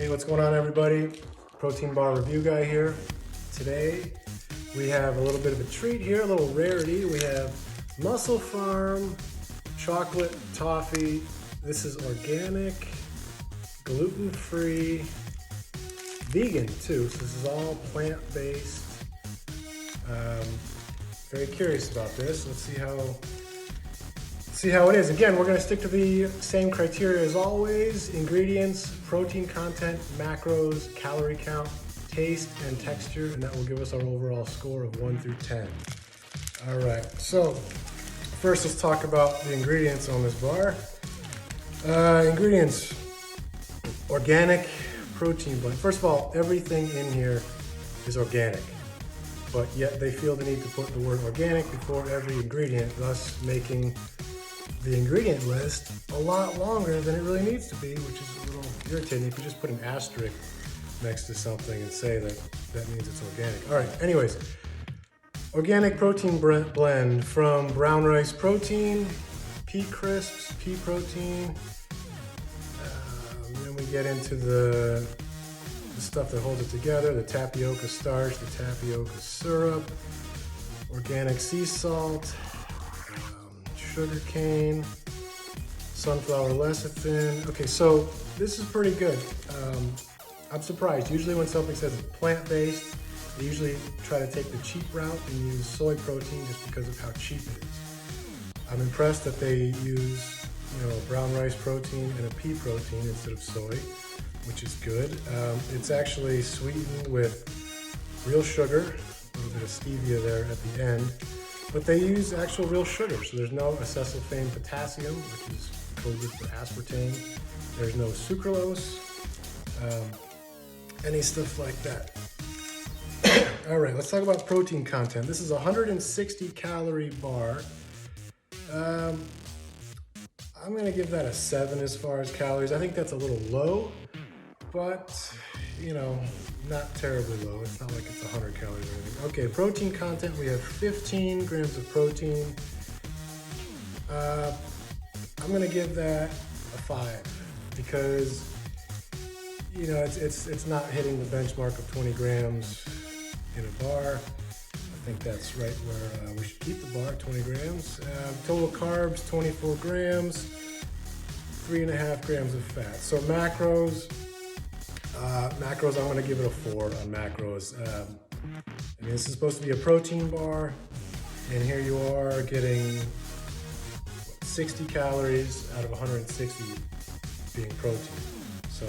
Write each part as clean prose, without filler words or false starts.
Hey, what's going on, everybody? Protein bar review guy here. Today we have a little bit of a treat here, a little rarity. We have MusclePharm chocolate toffee. This is organic, gluten-free, vegan too. So this is all plant-based. Very curious about this. Let's see how it is. Again, we're going to stick to the same criteria as always: ingredients, protein content, macros, calorie count, taste, and texture, and that will give us our overall score of 1 through 10. All right, so first let's talk about the ingredients on this bar. Ingredients: organic protein blend. First of all, everything in here is organic, but yet they feel the need to put the word organic before every ingredient, thus making the ingredient list a lot longer than it really needs to be, which is a little irritating. If you just put an asterisk next to something and say that means it's organic. All right, anyways, organic protein blend from brown rice protein, pea crisps, pea protein. Then we get into the stuff that holds it together: the tapioca starch, the tapioca syrup, organic sea salt, sugar cane, sunflower lecithin. Okay, so this is pretty good. I'm surprised. Usually when something says it's plant-based, they usually try to take the cheap route and use soy protein just because of how cheap it is. I'm impressed that they use, brown rice protein and a pea protein instead of soy, which is good. It's actually sweetened with real sugar, a little bit of stevia there at the end. But they use actual real sugar, so there's no acesulfame potassium, which is coded for aspartame. There's no sucralose, any stuff like that. All right, let's talk about protein content. This is a 160 calorie bar. I'm gonna give that a 7 as far as calories. I think that's a little low, but not terribly low. It's not like it's 100 calories or anything. Okay, protein content, we have 15 grams of protein. I'm gonna give that a 5 because it's not hitting the benchmark of 20 grams in a bar. I think that's right where we should keep the bar, 20 grams. Total carbs, 24 grams, 3.5 grams of fat. So macros, I'm going to give it a 4 on macros. This is supposed to be a protein bar, and here you are getting 60 calories out of 160 being protein. So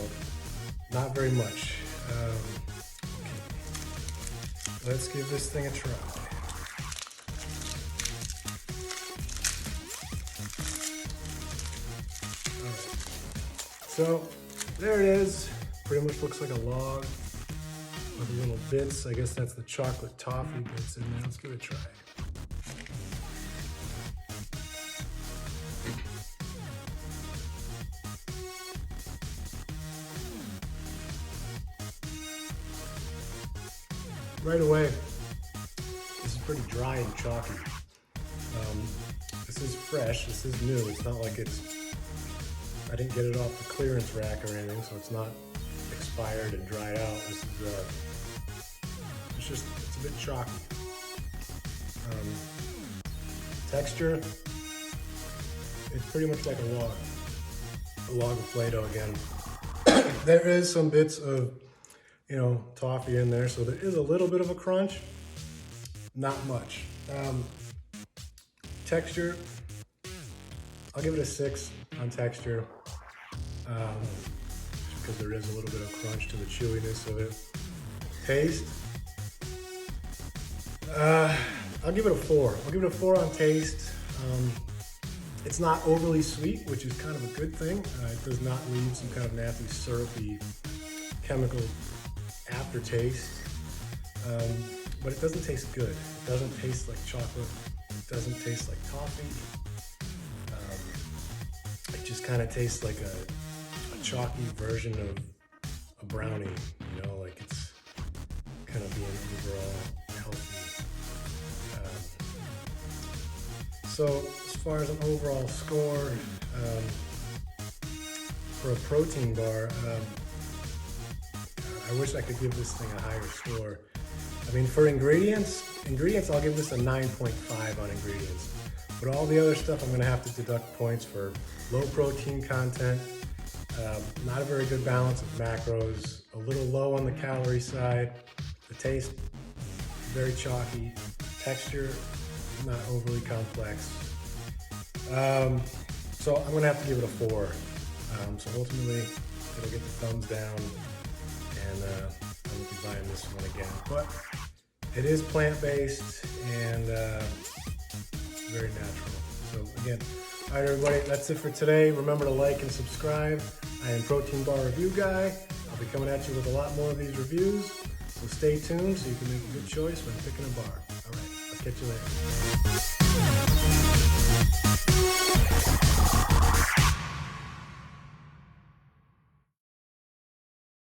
not very much. Okay. Let's give this thing a try. All right. So there it is. Pretty much looks like a log with little bits. I guess that's the chocolate toffee bits in there. Let's give it a try. Right away, this is pretty dry and chalky. This is fresh, this is new. It's not like I didn't get it off the clearance rack or anything, so it's not expired and dried out. This is it's a bit chalky. Texture, it's pretty much like a log of Play-Doh again. There is some bits of toffee in there, so there is a little bit of a crunch, not much. Texture, I'll give it a 6 on texture. Because there is a little bit of crunch to the chewiness of it. Taste, I'll give it a 4. I'll give it a 4 on taste. It's not overly sweet, which is kind of a good thing. It does not leave some kind of nasty syrupy chemical aftertaste, but it doesn't taste good. It doesn't taste like chocolate. It doesn't taste like toffee. It just kind of tastes like a chalky version of a brownie, like it's kind of being overall healthy. So as far as an overall score for a protein bar, I wish I could give this thing a higher score. I mean, for ingredients, I'll give this a 9.5 on ingredients. But all the other stuff, I'm gonna have to deduct points for low protein content, not a very good balance of macros, a little low on the calorie side, the taste, very chalky, texture, not overly complex. So I'm gonna have to give it a 4. So ultimately, it'll get the thumbs down, and I will be buying this one again. But it is plant-based and very natural. So again, all right, everybody, that's it for today. Remember to like and subscribe. I am Protein Bar Review Guy. I'll be coming at you with a lot more of these reviews. So stay tuned so you can make a good choice when picking a bar. All right, I'll catch you later.